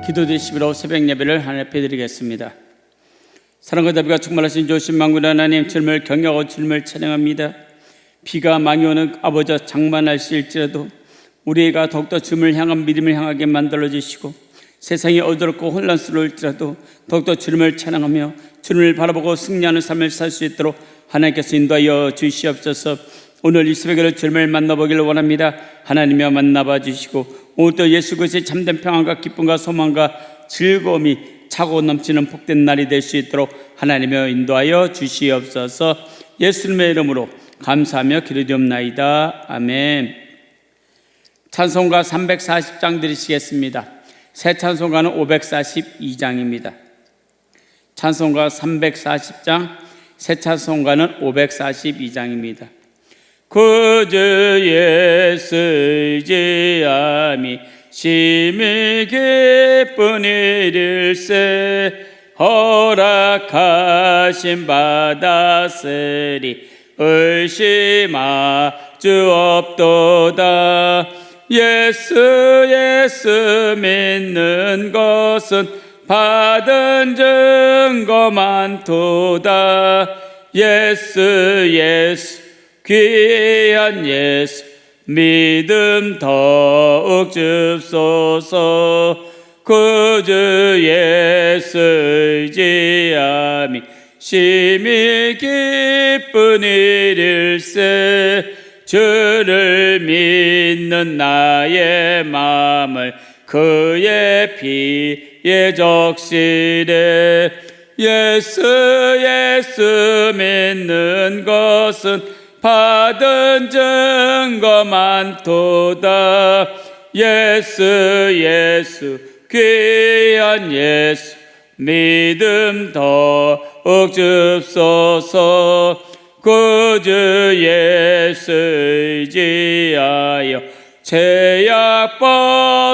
기도드 11호 새벽 예배를 하나님 앞에 드리겠습니다. 사랑과 자비가 충만하신 조신 만군 하나님, 주님을 경외하고 주님을 찬양합니다. 비가 많이 오는 아버지 장마 날씨일지라도 우리가 더욱더 주님을 향한 믿음을 향하게 만들어 주시고, 세상이 어지럽고 혼란스러울지라도 더욱더 주님을 찬양하며 주님을 바라보고 승리하는 삶을 살 수 있도록 하나님께서 인도하여 주시옵소서. 오늘 이 새벽에 주님을 만나보기를 원합니다. 하나님이여 만나봐 주시고, 오늘도 예수 그리스도의 참된 평안과 기쁨과 소망과 즐거움이 차고 넘치는 복된 날이 될 수 있도록 하나님이여 인도하여 주시옵소서. 예수님의 이름으로 감사하며 기도드리옵나이다. 아멘. 찬송가 340장 드리시겠습니다. 새 찬송가는 542장입니다. 찬송가 340장, 새 찬송가는 542장입니다. 구주 예수 의지함이 심히 기쁜 일일세, 허락하심 받았으리 의심하 주 없도다. 예수 믿는 것은 받은 증거 많도다. 예수 귀한 예수 믿음 더욱 줍소서. 구주 예수 의지함이 심히 기쁜 일일세, 주를 믿는 나의 마음을 그의 피에 적시래. 예수 믿는 것은 받은 증거 많도다. 예수 귀한 예수 믿음 더욱 줍소서. 구주 예수 의지하여 죄악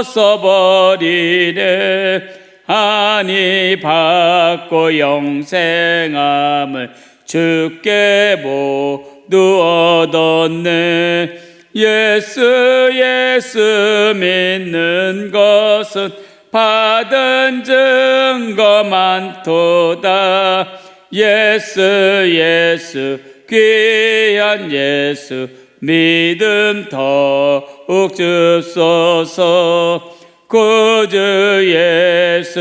벗어버리네. 하니 받고 영생함을 주께 모두 얻었네. 예수 믿는 것은 받은 증거 많도다. 예수 귀한 예수 믿음 더욱 줍소서. 구주 예수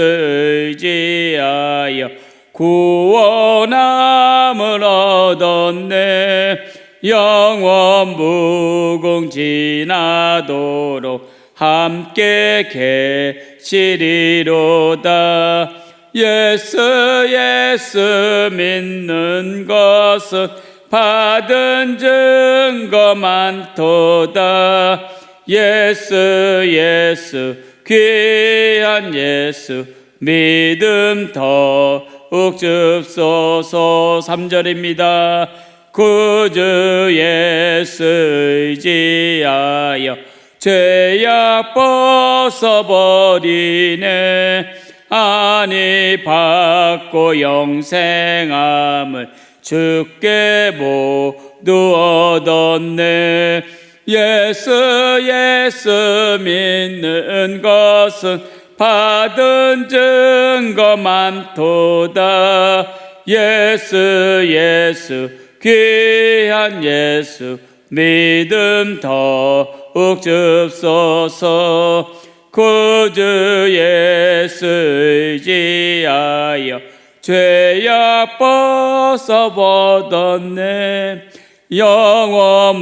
의지하여 구원함을 얻었네. 영원 무궁지나도록 함께 계시리로다. 예수 믿는 것은 받은 증거 많도다. 예수 귀한 예수 믿음 더욱 줍소서. 3절입니다. 구주 예수 의지하여 죄악 벗어버리네. 아니 받고 영생함을 주께 모두 얻었네. 예수 믿는 것은 받은 증거 많도다. 예수 귀한 예수 믿음 더욱 줍소서. 구주 예수 의지하여 죄악 벗어버렸네. 영원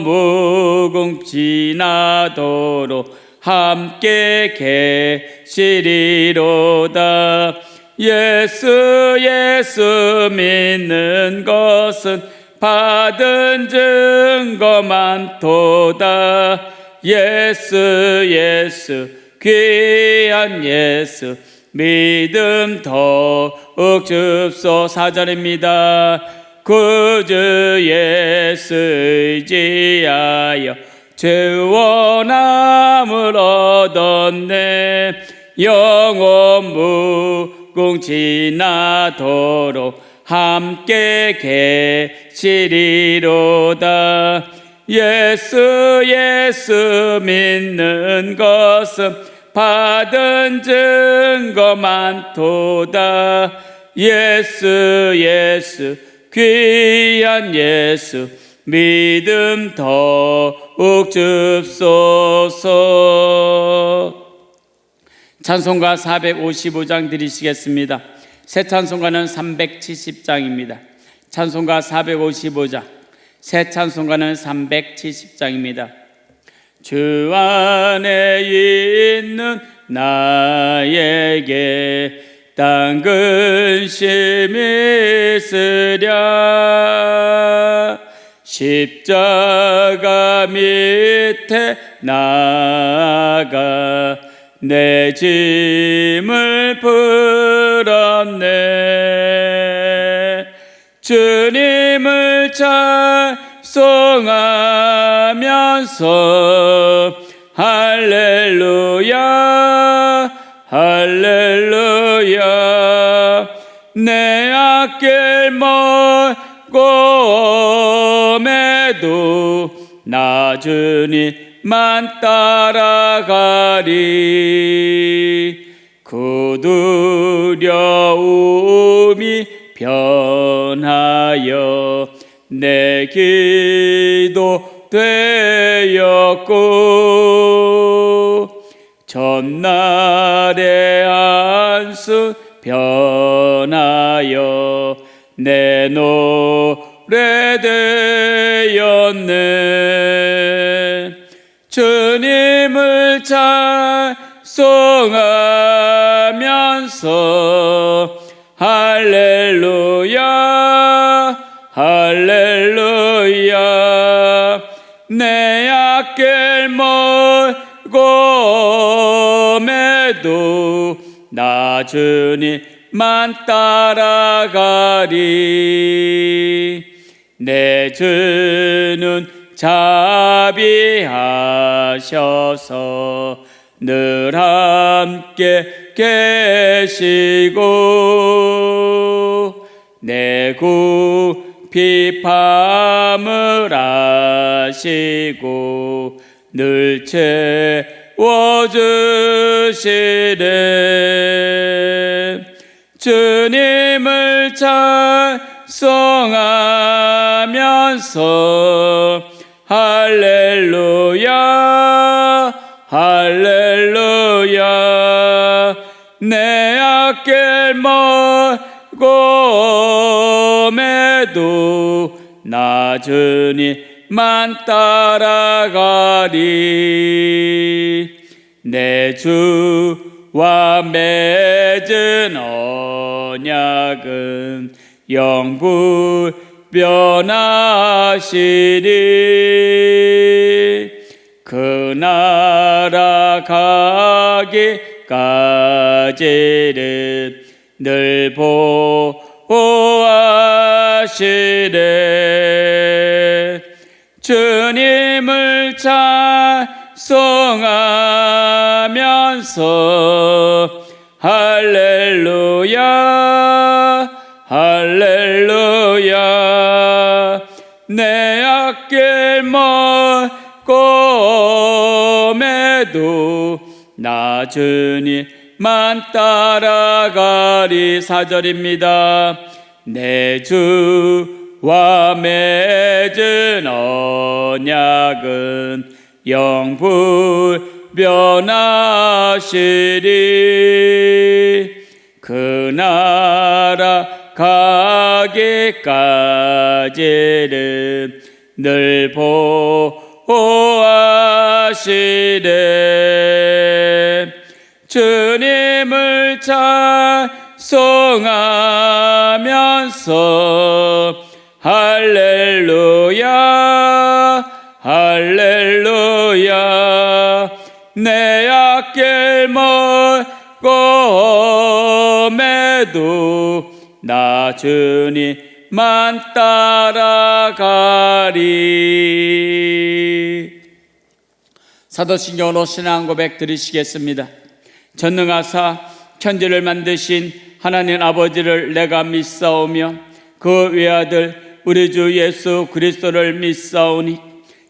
무궁지나도록 함께 계시리로다. 예수 믿는 것은 받은 증거 많도다. 예수 귀한 예수 믿음 더욱 줍소. 4절입니다. 구주 예수 의지하여 죄원함을 얻었네. 영원 무궁지나도록 함께 계시리로다. 예수 믿는 것은 받은 증거 많도다. 예수 예수 귀한 예수 믿음 더욱 줍소서. 찬송가 455장 드리시겠습니다. 새 찬송가는 370장입니다. 찬송가 455장, 새 찬송가는 370장입니다. 주 안에 있는 나에게 딴 근심 있으랴. 십자가 밑에 나가 내 짐을 풀었네. 주님을 찬송하면서 할렐루야 할렐루야. 내 앞길 멀고 매도 나 주님만 따라가리. 그 두려움이 변하여 내 기도 되었고 전날의 안수 변하여 내 노래 되었네. 주님을 찬송하면서 할렐루야 할렐루야. 내 앞길 멀고 매도 나 주님만 따라가리. 내 주는 자비하셔서 늘 함께 계시고 내 구피 밤을 아시고 늘 채워주시네. 주님을 찬송하면서 할렐루야 할렐루야. 내 앞길 멀고 매도 나 주님만 따라가리. 내 주와 맺은 언약은 영불 변하시리. 그 나라 가기까지는 늘 보호하시네. 주님을 찬송하면서 할렐루야 할렐루야. 내 앞길 멀고 매도 나 주님만 따라가리. 4절입니다. 내 주와 맺은 언약은 영불 변하시리. 그 나라 가기까지는 늘 보호하시네. 주님을 찬송하면서 할렐루야 할렐루야. 내 앞길 멀고 매도 나 주님만 따라가리. 사도신경으로 신앙 고백 드리시겠습니다. 전능하사 천지를 만드신 하나님 아버지를 내가 믿사오며 그 외아들 우리 주 예수 그리스도를 믿사오니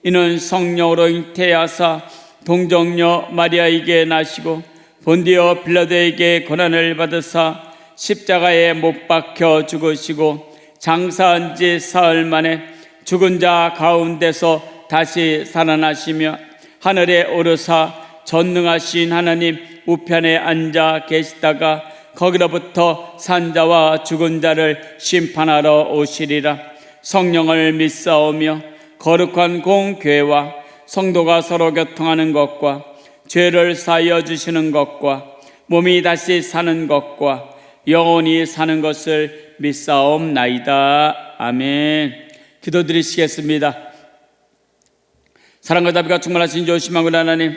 이는 성령으로 잉태하사 동정녀 마리아에게 나시고 본디오 빌라도에게 고난을 받으사 십자가에 못 박혀 죽으시고 장사한 지 사흘 만에 죽은 자 가운데서 다시 살아나시며 하늘에 오르사 전능하신 하나님 우편에 앉아 계시다가 거기로부터 산자와 죽은 자를 심판하러 오시리라. 성령을 믿사오며 거룩한 공교회와 성도가 서로 교통하는 것과 죄를 사하여 주시는 것과 몸이 다시 사는 것과 영원히 사는 것을 믿사옵나이다. 아멘. 기도드리시겠습니다. 사랑과 자비가 충만하신 조심하고 하나님,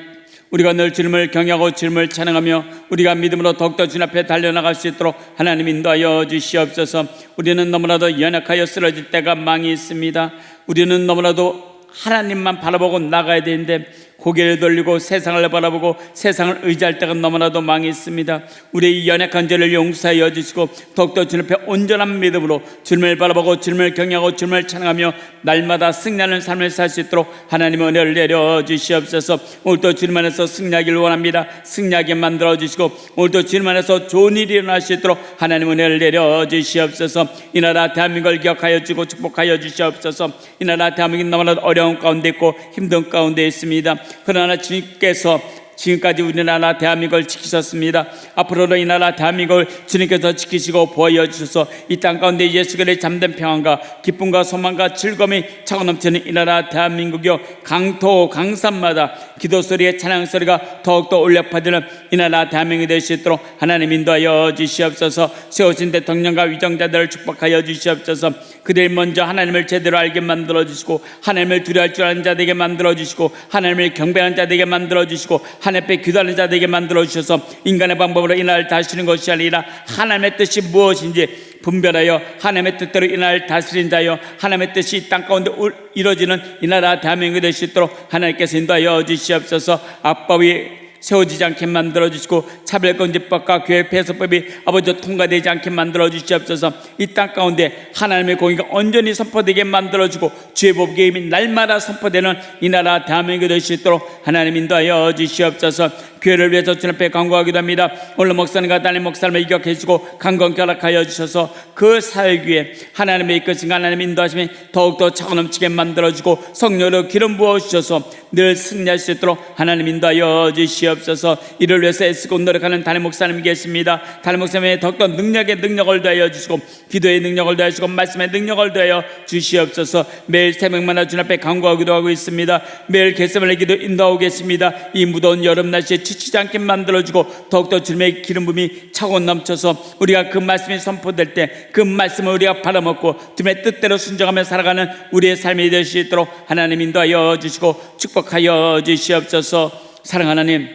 우리가 늘 주님을 경외하고 주님을 찬양하며 우리가 믿음으로 더욱더 주님 앞에 달려나갈 수 있도록 하나님 인도하여 주시옵소서. 우리는 너무나도 연약하여 쓰러질 때가 많이 있습니다. 우리는 너무나도 하나님만 바라보고 나가야 되는데 고개를 돌리고 세상을 바라보고 세상을 의지할 때가 너무나도 많이 있습니다. 우리의 연약한 죄를 용서하여 주시고 더욱더 주님 앞에 온전한 믿음으로 주님을 바라보고 주님을 경외하고 주님을 찬양하며 날마다 승리하는 삶을 살 수 있도록 하나님의 은혜를 내려 주시옵소서. 오늘도 주님 안에서 승리하기를 원합니다. 승리하게 만들어 주시고 오늘도 주님 안에서 좋은 일이 일어날 수 있도록 하나님의 은혜를 내려 주시옵소서. 이 나라 대한민국을 기억하여 주고 축복하여 주시옵소서. 이 나라 대한민국이 너무나도 어려운 가운데 있고 힘든 가운데 있습니다. 그러나 주님께서 지금까지 우리나라 대한민국을 지키셨습니다. 앞으로도 이 나라 대한민국을 주님께서 지키시고 보호하여 주셔서 이 땅 가운데 예수 그리스도의 잠든 평안과 기쁨과 소망과 즐거움이 차고 넘치는 이 나라 대한민국이요, 강토 강산마다 기도 소리에 찬양 소리가 더욱더 울려 퍼지는 이 나라 대한민국이 될 수 있도록 하나님 인도하여 주시옵소서. 세우신 대통령과 위정자들을 축복하여 주시옵소서. 그들 먼저 하나님을 제대로 알게 만들어 주시고 하나님을 두려워할 줄 아는 자들에게 만들어 주시고 하나님을 경배하는 자들에게 만들어 주시고 하나님 앞에 기도하는 자들에게 만들어 주셔서 인간의 방법으로 이 나라를 다스리는 것이 아니라 하나님의 뜻이 무엇인지 분별하여 하나님의 뜻대로 이 나라를 다스린 자여 하나님의 뜻이 이 땅 가운데 이루어지는 이 나라 대한민국이 될 수 있도록 하나님께서 인도하여 주시옵소서. 압법이 세워지지 않게 만들어주시고 차별금지법과 교회 폐쇄법이 아버지 통과되지 않게 만들어주시옵소서. 이 땅 가운데 하나님의 공의가 온전히 선포되게 만들어주고 주의 법의 힘이 날마다 선포되는 이 나라 대한민국이 될 수 있도록 하나님 인도하여 주시옵소서. 교회를 위해서 주님 앞에 간구하기도 합니다. 오늘 목사님과 담임 목사님을 이격해 주시고 강건케 허락하여 주셔서 그 사역 위에 하나님의 이끄신 하나님의 인도하심이 더욱더 차고 넘치게 만들어주고 성령으로 기름 부어주셔서 늘 승리할 수 있도록 하나님 인도하여 주시옵소서. 이를 위해서 애쓰고 노력하는 담임 목사님이 계십니다. 담임 목사님의 더욱더 능력에 능력을 더하여 주시고 기도의 능력을 더하여 주시고 말씀의 능력을 더하여 주시옵소서. 매일 새벽마다 주님 앞에 간구하기도 하고 있습니다. 매일 겟세마네 기도 인도하고 계십니다. 이 무더운 여름 날씨에 지치지 않게 만들어주고 더욱더 주님의 기름 부음이 차고 넘쳐서 우리가 그 말씀이 선포될 때 그 말씀을 우리가 받아먹고 주님의 뜻대로 순종하며 살아가는 우리의 삶이 될 수 있도록 하나님 인도하여 주시고 축복하여 주시옵소서. 사랑하는 하나님,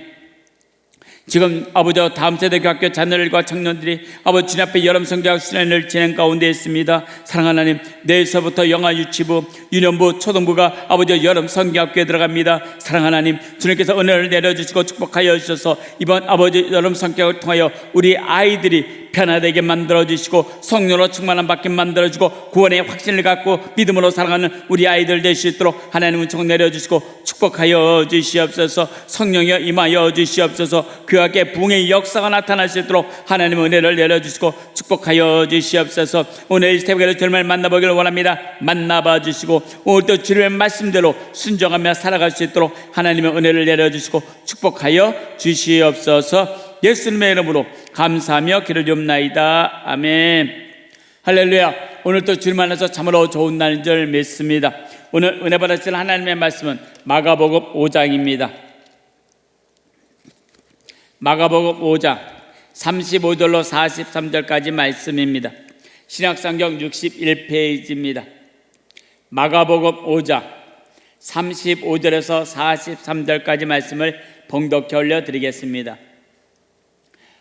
지금 아버지 다음 세대 교학교 자녀들과 청년들이 아버지 주님 앞에 여름 성교학 수련을 진행 가운데 있습니다. 사랑하는 하나님, 내일서부터 영아 유치부, 유년부, 초등부가 아버지 여름 성교학교에 들어갑니다. 사랑하는 하나님, 주님께서 은혜를 내려주시고 축복하여 주셔서 이번 아버지 여름 성교학을 통하여 우리 아이들이 편안하게 만들어주시고 성령으로 충만한 받게 만들어주고 구원의 확신을 갖고 믿음으로 살아가는 우리 아이들 될 수 있도록 하나님 은총 내려주시고 축복하여 주시옵소서. 성령이여 임하여 주시옵소서. 교학의 부흥의 역사가 나타날 수 있도록 하나님 은혜를 내려주시고 축복하여 주시옵소서. 오늘 이 새벽에 주님을 만나보기를 원합니다. 만나봐 주시고 오늘도 주님의 말씀대로 순종하며 살아갈 수 있도록 하나님의 은혜를 내려주시고 축복하여 주시옵소서. 예수님의 이름으로 감사하며 기도드리옵나이다. 아멘. 할렐루야. 오늘도 주님 안에서 참으로 좋은 날인 줄 믿습니다. 오늘 은혜 받으실 하나님의 말씀은 마가복음 5장입니다. 마가복음 5장 35절로 43절까지 말씀입니다. 신약성경 61페이지입니다. 마가복음 5장 35절에서 43절까지 말씀을 봉독해 올려드리겠습니다.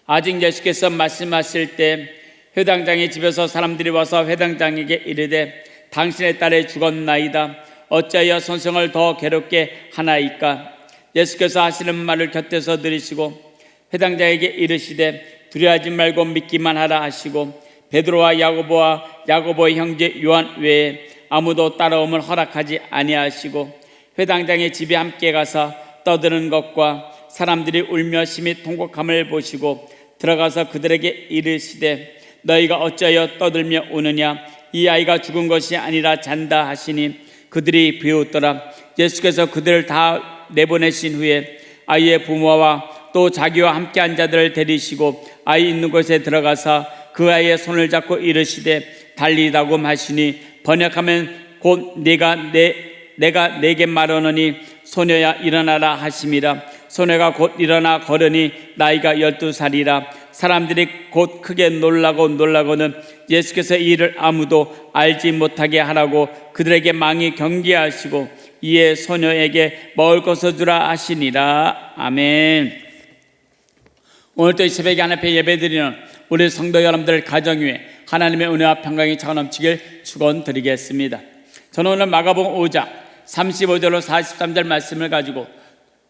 아직 예수께서 말씀하실 때 회당장의 집에서 사람들이 와서 회당장에게 이르되 당신의 딸이 죽었나이다. 어찌하여 선생을 더 괴롭게 하나이까? 예수께서 하시는 말을 곁에서 들으시고 회당장에게 이르시되 두려워하지 말고 믿기만 하라 하시고 베드로와 야고보의 형제 요한 외에 아무도 따라옴을 허락하지 아니하시고 회당장의 집에 함께 가서 떠드는 것과 사람들이 울며 심히 통곡함을 보시고 들어가서 그들에게 이르시되 너희가 어찌하여 떠들며 우느냐 이 아이가 죽은 것이 아니라 잔다 하시니 그들이 비웃더라. 예수께서 그들을 다 내보내신 후에 아이의 부모와 또 자기와 함께한 자들을 데리시고 아이 있는 곳에 들어가서 그 아이의 손을 잡고 이르시되 달리다고 하시니 번역하면 곧 내가 내게 말하노니 소녀야 일어나라 하심이라. 소녀가 곧 일어나 걸으니 나이가 12살이라. 사람들이 곧 크게 놀라고는 예수께서 이 일을 아무도 알지 못하게 하라고 그들에게 많이 경계하시고 이에 소녀에게 먹을 것을 주라 하시니라. 아멘. 오늘도 이 새벽에 하나님 앞에 예배드리는 우리 성도 여러분들 가정 위에 하나님의 은혜와 평강이 차 넘치길 축원드리겠습니다. 저는 오늘 마가복음 5장 35절로 43절 말씀을 가지고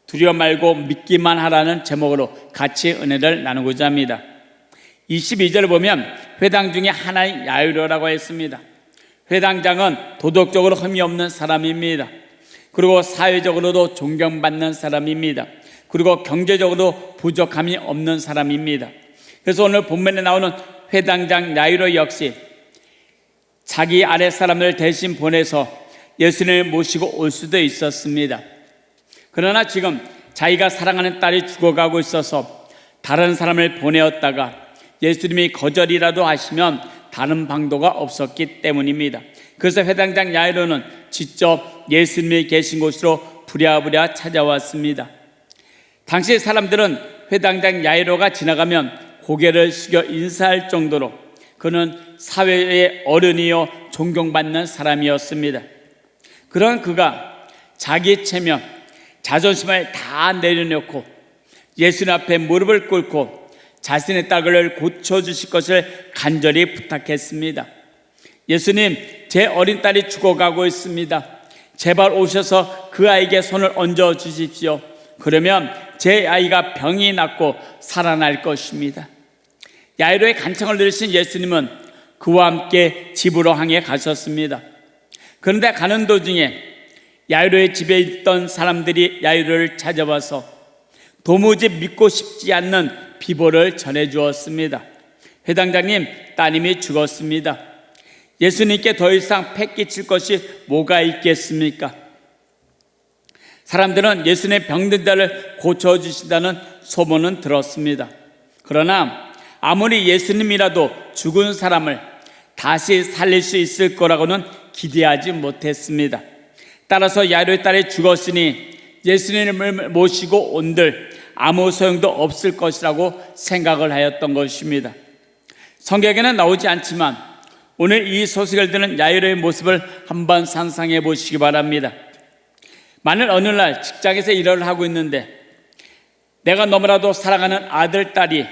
두려워 말고 믿기만 하라는 제목으로 같이 은혜를 나누고자 합니다. 22절을 보면 회당 중에 하나인 야이로라고 했습니다. 회당장은 도덕적으로 흠이 없는 사람입니다. 그리고 사회적으로도 존경받는 사람입니다. 그리고 경제적으로 부족함이 없는 사람입니다. 그래서 오늘 본문에 나오는 회당장 야이로 역시 자기 아랫사람을 대신 보내서 예수님을 모시고 올 수도 있었습니다. 그러나 지금 자기가 사랑하는 딸이 죽어가고 있어서 다른 사람을 보내었다가 예수님이 거절이라도 하시면 다른 방도가 없었기 때문입니다. 그래서 회당장 야이로는 직접 예수님이 계신 곳으로 부랴부랴 찾아왔습니다. 당시 사람들은 회당장 야이로가 지나가면 고개를 숙여 인사할 정도로 그는 사회의 어른이요 존경받는 사람이었습니다. 그런 그가 자기 체면, 자존심을 다 내려놓고 예수님 앞에 무릎을 꿇고 자신의 딸을 고쳐주실 것을 간절히 부탁했습니다. 예수님, 제 어린 딸이 죽어가고 있습니다. 제발 오셔서 그 아이에게 손을 얹어 주십시오. 그러면 제 아이가 병이 낫고 살아날 것입니다. 야이로의 간청을 들으신 예수님은 그와 함께 집으로 향해 가셨습니다. 그런데 가는 도중에 야이로의 집에 있던 사람들이 야이로를 찾아와서 도무지 믿고 싶지 않는 비보를 전해주었습니다. 회당장님, 따님이 죽었습니다. 예수님께 더 이상 패 끼칠 것이 뭐가 있겠습니까? 사람들은 예수님의 병든 자를 고쳐주신다는 소문은 들었습니다. 그러나 아무리 예수님이라도 죽은 사람을 다시 살릴 수 있을 거라고는 기대하지 못했습니다. 따라서 야이로의 딸이 죽었으니 예수님을 모시고 온들 아무 소용도 없을 것이라고 생각을 하였던 것입니다. 성경에는 나오지 않지만 오늘 이 소식을 듣는 야이로의 모습을 한번 상상해 보시기 바랍니다. 만일 어느 날 직장에서 일을 하고 있는데 내가 너무나도 사랑하는 아들, 딸이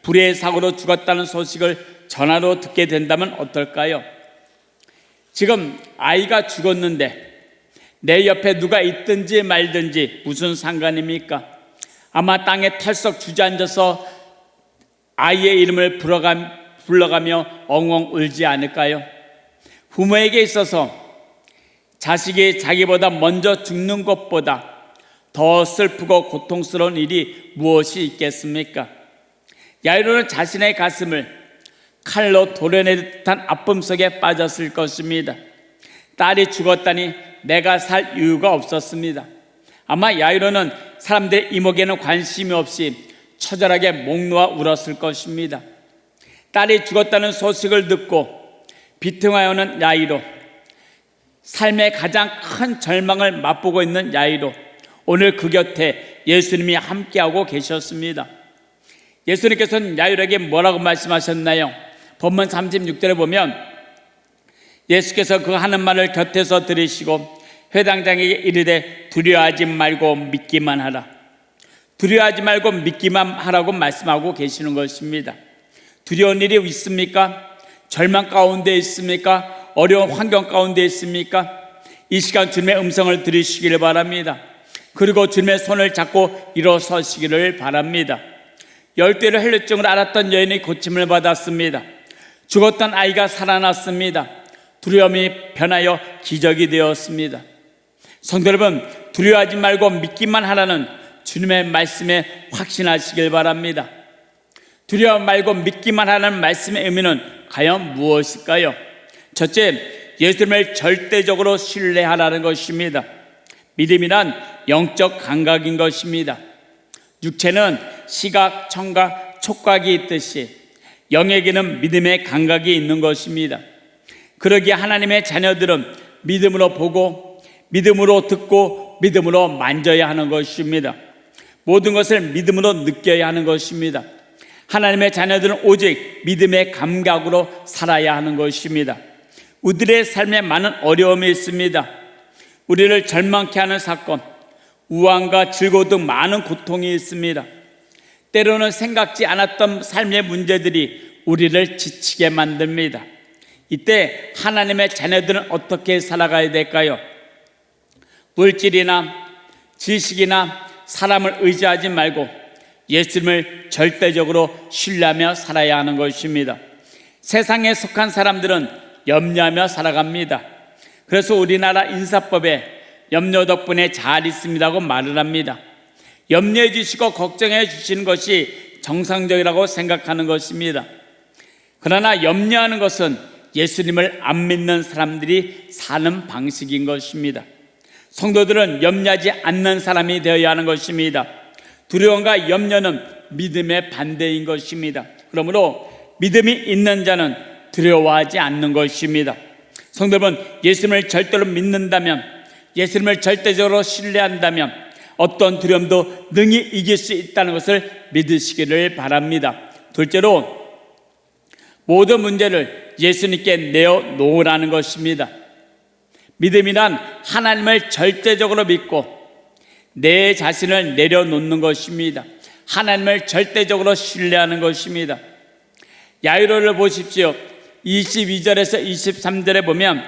불의의 사고로 죽었다는 소식을 전화로 듣게 된다면 어떨까요? 지금 아이가 죽었는데 내 옆에 누가 있든지 말든지 무슨 상관입니까? 아마 땅에 털썩 주저앉아서 아이의 이름을 불러가며 엉엉 울지 않을까요? 부모에게 있어서 자식이 자기보다 먼저 죽는 것보다 더 슬프고 고통스러운 일이 무엇이 있겠습니까? 야이로는 자신의 가슴을 칼로 도려내는 듯한 아픔 속에 빠졌을 것입니다. 딸이 죽었다니 내가 살 이유가 없었습니다. 아마 야이로는 사람들의 이목에는 관심이 없이 처절하게 목 놓아 울었을 것입니다. 딸이 죽었다는 소식을 듣고 비통하여오는 야이로, 삶의 가장 큰 절망을 맛보고 있는 야이로, 오늘 그 곁에 예수님이 함께하고 계셨습니다. 예수님께서는 야이로에게 뭐라고 말씀하셨나요? 본문 36절에 보면 예수께서 그 하는 말을 곁에서 들으시고 회당장에게 이르되 두려워하지 말고 믿기만 하라. 두려워하지 말고 믿기만 하라고 말씀하고 계시는 것입니다. 두려운 일이 있습니까? 절망 가운데 있습니까? 어려운 환경 가운데 있습니까? 이 시간 주님의 음성을 들으시기를 바랍니다. 그리고 주님의 손을 잡고 일어서시기를 바랍니다. 열대로 혈류증을 앓았던 여인이 고침을 받았습니다. 죽었던 아이가 살아났습니다. 두려움이 변하여 기적이 되었습니다. 성도 여러분, 두려워하지 말고 믿기만 하라는 주님의 말씀에 확신하시길 바랍니다. 두려워 말고 믿기만 하는 말씀의 의미는 과연 무엇일까요? 첫째, 예수님을 절대적으로 신뢰하라는 것입니다. 믿음이란 영적 감각인 것입니다. 육체는 시각, 청각, 촉각이 있듯이 영에게는 믿음의 감각이 있는 것입니다. 그러기에 하나님의 자녀들은 믿음으로 보고 믿음으로 듣고 믿음으로 만져야 하는 것입니다. 모든 것을 믿음으로 느껴야 하는 것입니다. 하나님의 자녀들은 오직 믿음의 감각으로 살아야 하는 것입니다. 우리들의 삶에 많은 어려움이 있습니다. 우리를 절망케 하는 사건, 우환과 즐거움 등 많은 고통이 있습니다. 때로는 생각지 않았던 삶의 문제들이 우리를 지치게 만듭니다. 이때 하나님의 자녀들은 어떻게 살아가야 될까요? 물질이나 지식이나 사람을 의지하지 말고 예수님을 절대적으로 신뢰하며 살아야 하는 것입니다. 세상에 속한 사람들은 염려하며 살아갑니다. 그래서 우리나라 인사법에 염려 덕분에 잘 있습니다고 말을 합니다. 염려해 주시고 걱정해 주시는 것이 정상적이라고 생각하는 것입니다. 그러나 염려하는 것은 예수님을 안 믿는 사람들이 사는 방식인 것입니다. 성도들은 염려하지 않는 사람이 되어야 하는 것입니다. 두려움과 염려는 믿음의 반대인 것입니다. 그러므로 믿음이 있는 자는 두려워하지 않는 것입니다. 성도 여러분, 예수님을 절대로 믿는다면, 예수님을 절대적으로 신뢰한다면 어떤 두려움도 능히 이길 수 있다는 것을 믿으시기를 바랍니다. 둘째로, 모든 문제를 예수님께 내어놓으라는 것입니다. 믿음이란 하나님을 절대적으로 믿고 내 자신을 내려놓는 것입니다. 하나님을 절대적으로 신뢰하는 것입니다. 야이로를 보십시오. 22절에서 23절에 보면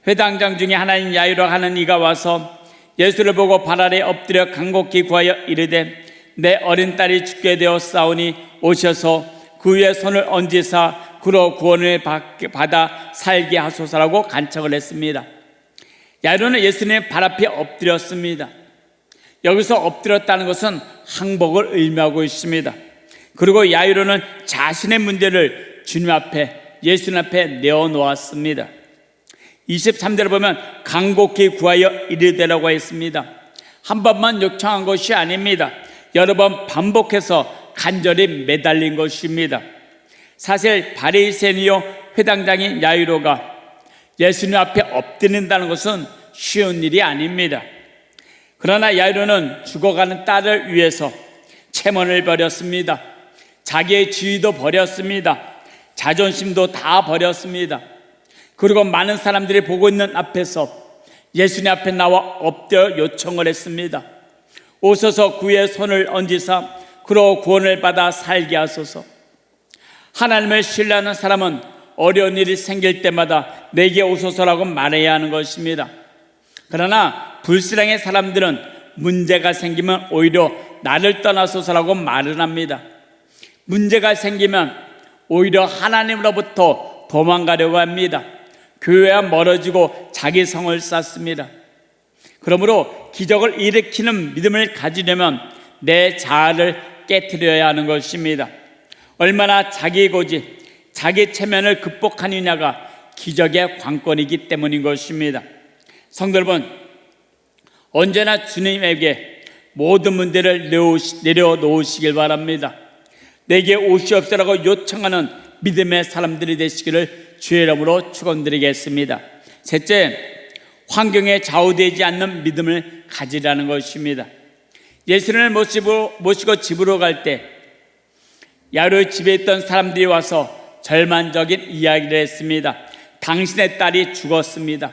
회당장 중에 하나인 야이로 하는 이가 와서 예수를 보고 발 아래 엎드려 간곡히 구하여 이르되 내 어린 딸이 죽게 되었사오니 오셔서 그 위에 손을 얹으사 그로 구원을 받아 살게 하소서라고 간청을 했습니다. 야이로는 예수님의 발 앞에 엎드렸습니다. 여기서 엎드렸다는 것은 항복을 의미하고 있습니다. 그리고 야이로는 자신의 문제를 주님 앞에, 예수님 앞에 내어놓았습니다. 23절을 보면 간곡히 구하여 이르되라고 했습니다. 한 번만 요청한 것이 아닙니다. 여러 번 반복해서 간절히 매달린 것입니다. 사실 바리새인이요 회당장인 야이로가 예수님 앞에 엎드린다는 것은 쉬운 일이 아닙니다. 그러나 야이로는 죽어가는 딸을 위해서 체면을 버렸습니다. 자기의 지위도 버렸습니다. 자존심도 다 버렸습니다. 그리고 많은 사람들이 보고 있는 앞에서 예수님 앞에 나와 엎드려 요청을 했습니다. 오셔서 그의 손을 얹으사 그로 구원을 받아 살게 하소서. 하나님을 신뢰하는 사람은 어려운 일이 생길 때마다 내게 오소서라고 말해야 하는 것입니다. 그러나 불신앙의 사람들은 문제가 생기면 오히려 나를 떠나소서라고 말을 합니다. 문제가 생기면 오히려 하나님으로부터 도망가려고 합니다. 교회와 멀어지고 자기 성을 쌓습니다. 그러므로 기적을 일으키는 믿음을 가지려면 내 자아를 깨트려야 하는 것입니다. 얼마나 자기 고집, 자기 체면을 극복하느냐가 기적의 관건이기 때문인 것입니다. 성도 여러분, 언제나 주님에게 모든 문제를 내려놓으시길 바랍니다. 내게 오시옵소서라고 요청하는 믿음의 사람들이 되시기를 주의 이름으로 축원드리겠습니다. 셋째, 환경에 좌우되지 않는 믿음을 가지라는 것입니다. 예수님을 모시고 집으로 갈 때 야이로의 집에 있던 사람들이 와서 절망적인 이야기를 했습니다. 당신의 딸이 죽었습니다.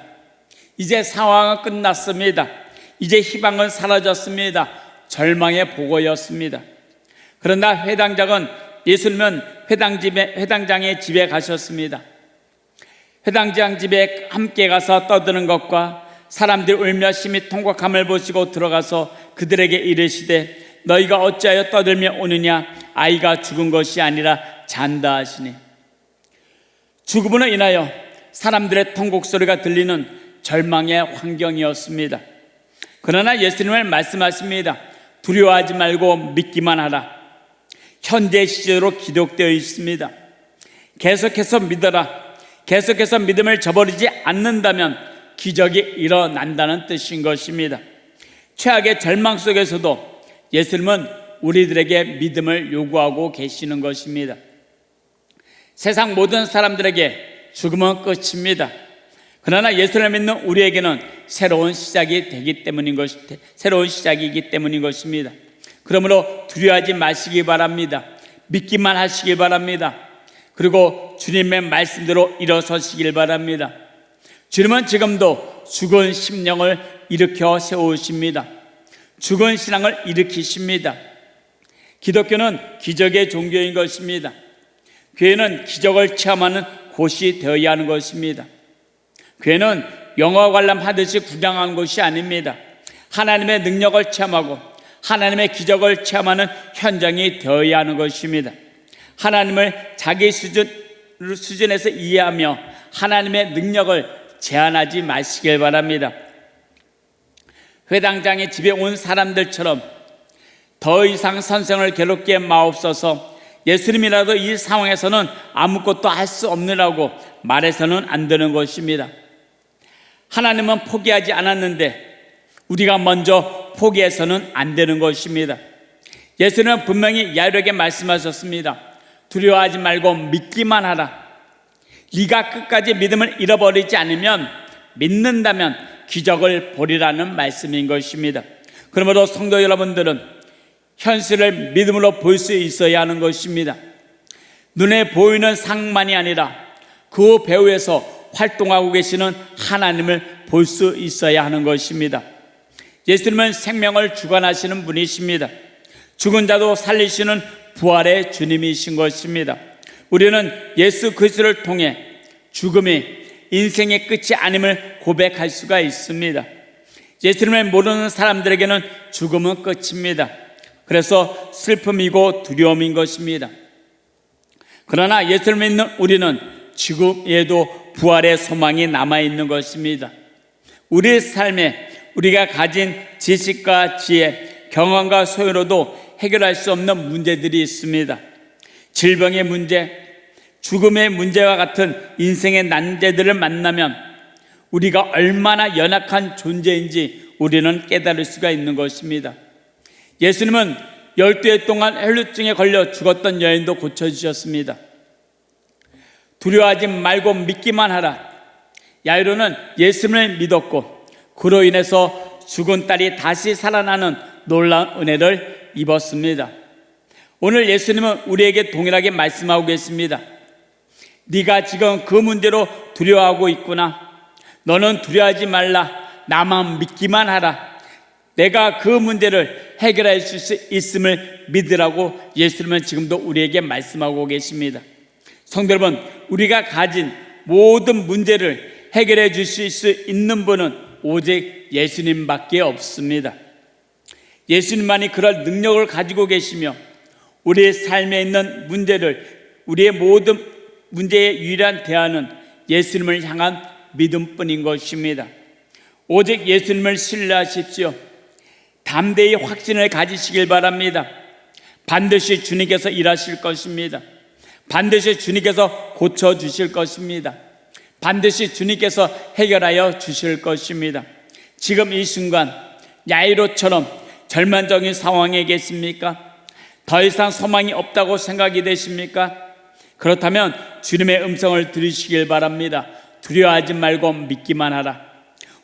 이제 상황은 끝났습니다. 이제 희망은 사라졌습니다. 절망의 보고였습니다. 그러나 회당장은 예수님은 회당장의 집에 가셨습니다. 회당장 집에 함께 가서 떠드는 것과 사람들이 울며 심히 통곡함을 보시고 들어가서 그들에게 이르시되 너희가 어찌하여 떠들며 오느냐? 아이가 죽은 것이 아니라 잔다 하시니. 죽음으로 인하여 사람들의 통곡 소리가 들리는 절망의 환경이었습니다. 그러나 예수님은 말씀하십니다. 두려워하지 말고 믿기만 하라. 현재 시제로 기록되어 있습니다. 계속해서 믿어라. 계속해서 믿음을 저버리지 않는다면 기적이 일어난다는 뜻인 것입니다. 최악의 절망 속에서도 예수님은 우리들에게 믿음을 요구하고 계시는 것입니다. 세상 모든 사람들에게 죽음은 끝입니다. 그러나 예수를 믿는 우리에게는 새로운 시작이기 때문인 것입니다. 그러므로 두려워하지 마시기 바랍니다. 믿기만 하시기 바랍니다. 그리고 주님의 말씀대로 일어서시길 바랍니다. 주님은 지금도 죽은 심령을 일으켜 세우십니다. 죽은 신앙을 일으키십니다. 기독교는 기적의 종교인 것입니다. 교회는 기적을 체험하는 곳이 되어야 하는 것입니다. 교회는 영화 관람하듯이 구경하는 것이 아닙니다. 하나님의 능력을 체험하고 하나님의 기적을 체험하는 현장이 되어야 하는 것입니다. 하나님을 자기 수준에서 이해하며 하나님의 능력을 제한하지 마시길 바랍니다. 회당장의 집에 온 사람들처럼 더 이상 선생을 괴롭게 마옵소서, 예수님이라도 이 상황에서는 아무것도 할 수 없느라고 말해서는 안 되는 것입니다. 하나님은 포기하지 않았는데 우리가 먼저 포기해서는 안 되는 것입니다. 예수님은 분명히 야이로에게 말씀하셨습니다. 두려워하지 말고 믿기만 하라. 네가 끝까지 믿음을 잃어버리지 않으면, 믿는다면 기적을 보리라는 말씀인 것입니다. 그러므로 성도 여러분들은 현실을 믿음으로 볼 수 있어야 하는 것입니다. 눈에 보이는 상만이 아니라 그 배후에서 활동하고 계시는 하나님을 볼 수 있어야 하는 것입니다. 예수님은 생명을 주관하시는 분이십니다. 죽은 자도 살리시는 부활의 주님이신 것입니다. 우리는 예수 그리스도를 통해 죽음이 인생의 끝이 아님을 고백할 수가 있습니다. 예수님을 모르는 사람들에게는 죽음은 끝입니다. 그래서 슬픔이고 두려움인 것입니다. 그러나 예수를 믿는 우리는 지금에도 부활의 소망이 남아있는 것입니다. 우리의 삶에 우리가 가진 지식과 지혜, 경험과 소유로도 해결할 수 없는 문제들이 있습니다. 질병의 문제, 죽음의 문제와 같은 인생의 난제들을 만나면 우리가 얼마나 연약한 존재인지 우리는 깨달을 수가 있는 것입니다. 예수님은 12해 동안 혈루증에 걸려 죽었던 여인도 고쳐주셨습니다. 두려워하지 말고 믿기만 하라. 야이로는 예수님을 믿었고 그로 인해서 죽은 딸이 다시 살아나는 놀라운 은혜를 입었습니다. 오늘 예수님은 우리에게 동일하게 말씀하고 계십니다. 네가 지금 그 문제로 두려워하고 있구나. 너는 두려워하지 말라. 나만 믿기만 하라. 내가 그 문제를 해결할 수 있음을 믿으라고 예수님은 지금도 우리에게 말씀하고 계십니다. 성도 여러분, 우리가 가진 모든 문제를 해결해 주실 수 있는 분은 오직 예수님밖에 없습니다. 예수님만이 그럴 능력을 가지고 계시며 우리의 삶에 있는 문제를, 우리의 모든 문제의 유일한 대안은 예수님을 향한 믿음뿐인 것입니다. 오직 예수님을 신뢰하십시오. 담대히 확신을 가지시길 바랍니다. 반드시 주님께서 일하실 것입니다. 반드시 주님께서 고쳐주실 것입니다. 반드시 주님께서 해결하여 주실 것입니다. 지금 이 순간 야이로처럼 절망적인 상황에 계십니까? 더 이상 소망이 없다고 생각이 되십니까? 그렇다면 주님의 음성을 들으시길 바랍니다. 두려워하지 말고 믿기만 하라.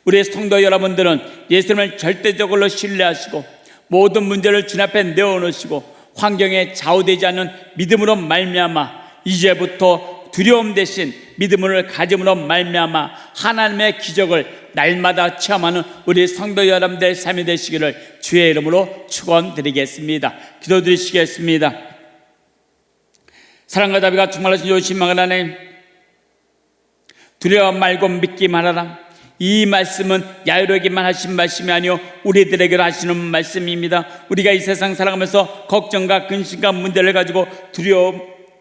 우리 성도 여러분들은 예수님을 절대적으로 신뢰하시고 모든 문제를 주님 앞에 내어놓으시고 환경에 좌우되지 않는 믿음으로 말미암아 이제부터 두려움 대신 믿음을 가짐으로 말미암아 하나님의 기적을 날마다 체험하는 우리 성도 여러분들의 삶이 되시기를 주의 이름으로 축원드리겠습니다. 기도드리시겠습니다. 사랑과 자비가 충만하신 요신망을 하나님, 두려워 말고 믿기만 하라. 이 말씀은 야이로에게만 하신 말씀이 아니요 우리들에게로 하시는 말씀입니다. 우리가 이 세상 살아가면서 걱정과 근심과 문제를 가지고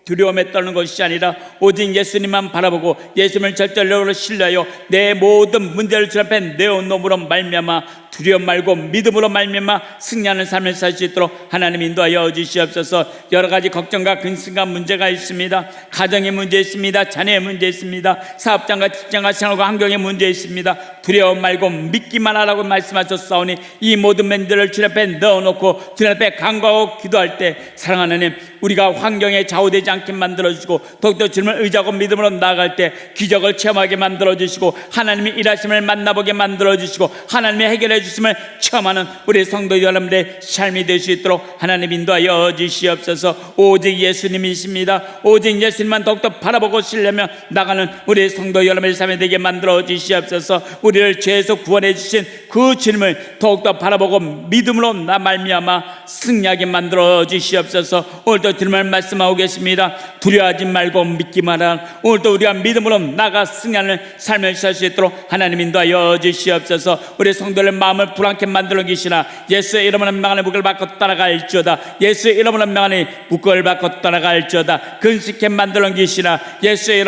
두려움에 떨는 것이 아니라 오직 예수님만 바라보고 예수님을 절대적으로 신뢰하여 내 모든 문제를 주 앞에 내어놓음으로 말미암아 두려움 말고 믿음으로 말미암아 승리하는 삶을 살 수 있도록 하나님 인도하여 주시옵소서. 여러 가지 걱정과 근심과 문제가 있습니다. 가정의 문제 있습니다. 자녀의 문제 있습니다. 사업장과 직장과 생활과 환경의 문제 있습니다. 두려움 말고 믿기만 하라고 말씀하셨사오니 이 모든 문제를 주님 앞에 넣어놓고 주님 앞에 간구하고 기도할 때 사랑하는 하나님, 우리가 환경에 좌우되지 않게 만들어주시고 더욱더 주님을 의지하고 믿음으로 나아갈 때 기적을 체험하게 만들어주시고 하나님의 일하심을 만나보게 만들어주시고 하나님의 해결해 주심을 체험하는 우리 성도 여러분들의 삶이 될 수 있도록 하나님 인도하여 주시옵소서. 오직 예수님이십니다. 오직 예수님만 더욱더 바라보고 신뢰하며 나가는 우리 성도 여러분의 삶이 되게 만들어 주시옵소서. 우리를 죄에서 구원해 주신 그 주님을 더욱더 바라보고 믿음으로 말미암아 승리하게 만들어 주시옵소서. 오늘도 주님을 말씀하고 계십니다. 두려워하지 말고 믿기만 하라. 오늘도 우리가 믿음으로 나가 승리하는 삶을 살 수 있도록 하나님 인도하여 주시옵소서. 우리 성도의 마음을 불안케 만들어 계시나 예수의 이름으로 명하니 묶을 받고 따라갈지어다. 예수의 이름으로 명하니 묶을 받고 따라갈지어다. 근식해 만들어 계시나 예수의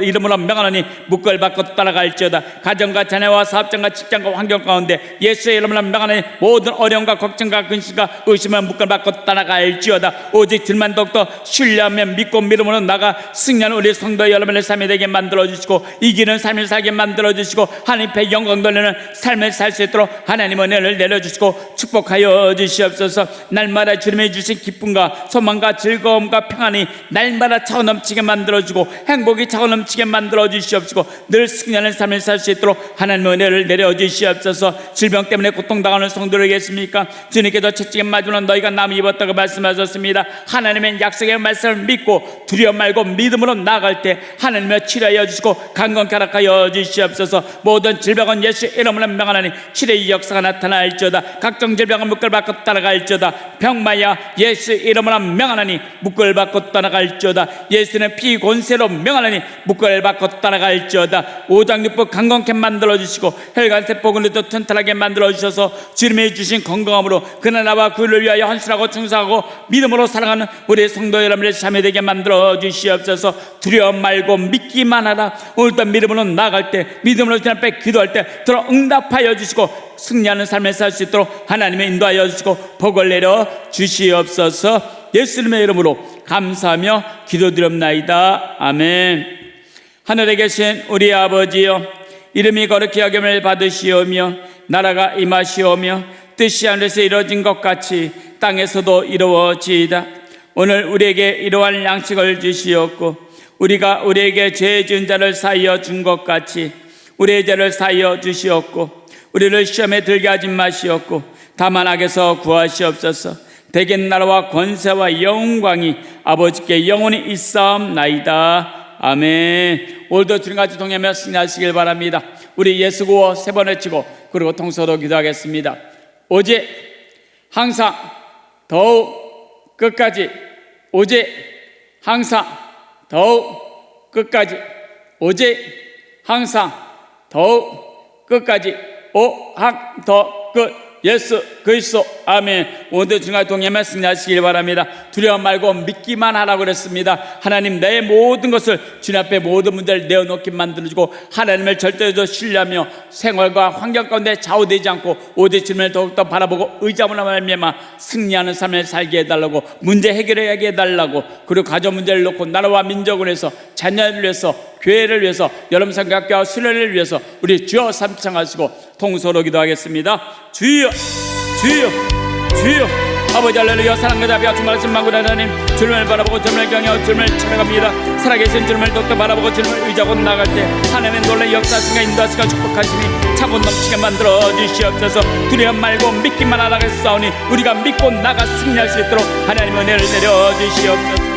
이름으로 명하니 묶을 받고 따라갈지어다. 가정과 자녀와 사업장과 직장과 환경 가운데 예수의 이름으로 명하니 모든 어려움과 걱정과 근심과 의심을 묶을 받고 따라갈지어다. 오직 주님만 더욱더 신뢰하며 믿고 믿음으로 나가 승리하는 우리 성도 여러분의 삶이 되게 만들어주시고 이기는 삶을 살게 만들어주시고 하나님 앞에 영광 돌리는 삶을 살 수 있도록 하나님의 은혜를 내려주시고 축복하여 주시옵소서. 날마다 주님이 주신 기쁨과 소망과 즐거움과 평안이 날마다 차고 넘치게 만들어주고 행복이 차고 넘치게 만들어주시옵시고 늘 승리하는 삶을 살 수 있도록 하나님의 은혜를 내려주시옵소서. 질병 때문에 고통당하는 성도들 계십니까? 주님께서 채찍에 맞으면 너희가 남이 입었다고 말씀하셨습니다. 하나님의 약속의 말씀을 믿고 두려움 말고 믿음으로 나아갈 때 하나님의 치료하여 주시고 강건케 하여 주시옵소서. 모든 질병은 예수 이름으로 명하나니 치료의 역사가 나타날지어다. 각종 질병은 묶을 받고 따라갈지어다. 병마야 예수 이름으로 명하나니 묶을 받고 따라갈지어다. 예수는 피 권세로 명하나니 묶을 받고 따라갈지어다. 오장육부 강건케 만들어 주시고 혈관세포 근육도 튼튼하게 만들어 주셔서 주님이 주신 건강함으로 그 나라와 그를 위하여 헌신하고 충성하고 믿음으로 살아가는 우리 성도 여러분의 삶이 되게 만들어 주시옵소서. 두려움 말고 믿기만 하라. 오늘도 믿음으로 나아갈 때 믿음으로 주님 앞에 기도할 때 들어 응답하여 주시고 승리하는 삶을 살 수 있도록 하나님의 인도하여 주시고 복을 내려 주시옵소서. 예수님의 이름으로 감사하며 기도드립나이다. 아멘. 하늘에 계신 우리 아버지여, 이름이 거룩히 여김을 받으시오며 나라가 임하시오며 뜻이 하늘에서 이루어진 것 같이 땅에서도 이루어지이다. 오늘 우리에게 이러한 양식을 주시옵고 우리가 우리에게 죄 지은 자를 사하여 준 것 같이 우리의 죄를 사하여 주시옵고 우리를 시험에 들게 하지 마시옵고 다만 악에서 구하시옵소서. 대개 나라와 권세와 영광이 아버지께 영원히 있사옵나이다. 아멘. 오늘도 주님같이 동행하며 승리하시길 바랍니다. 우리 예수 구호 3번 외치고 그리고 통서도 기도하겠습니다. 오직 항상 더욱 끝까지, 오직 항상 더욱 끝까지, 오직 항상 더욱 끝까지, 더 끝. 예수 그리스도. 아멘. 오늘도 주님과 동행하며 승리하시길 바랍니다. 두려움 말고 믿기만 하라고 그랬습니다. 하나님, 내 모든 것을 주님 앞에 모든 문제를 내어놓게 만들어주고 하나님을 절대로 신뢰하며 생활과 환경 가운데 좌우되지 않고 오직 주님을 더욱더 바라보고 의지함으로 말미암아 승리하는 삶을 살게 해달라고, 문제 해결하게 해달라고, 그리고 가정 문제를 놓고 나라와 민족을 위해서, 자녀를 위해서, 교회를 위해서, 여러분 성교학교와 수련을 위해서 우리 주여 삼창하시고 통서로 기도하겠습니다. 주여, 주여, 주여. 아버지 할렐루야. 사랑과 자비와 충만하신 만군 하나님, 주님을 바라보고 주님을 경외하고 주님을 찬양합니다. 살아계신 주님을 더욱더 바라보고 주님을 의지하고 나갈 때 하나님의 놀라운 역사하시고 인도하시고 축복하시니 차고 넘치게 만들어 주시옵소서. 두려움 말고 믿기만 하라 했사오니 우리가 믿고 나가 승리할 수 있도록 하나님의 은혜를 내려 주시옵소서.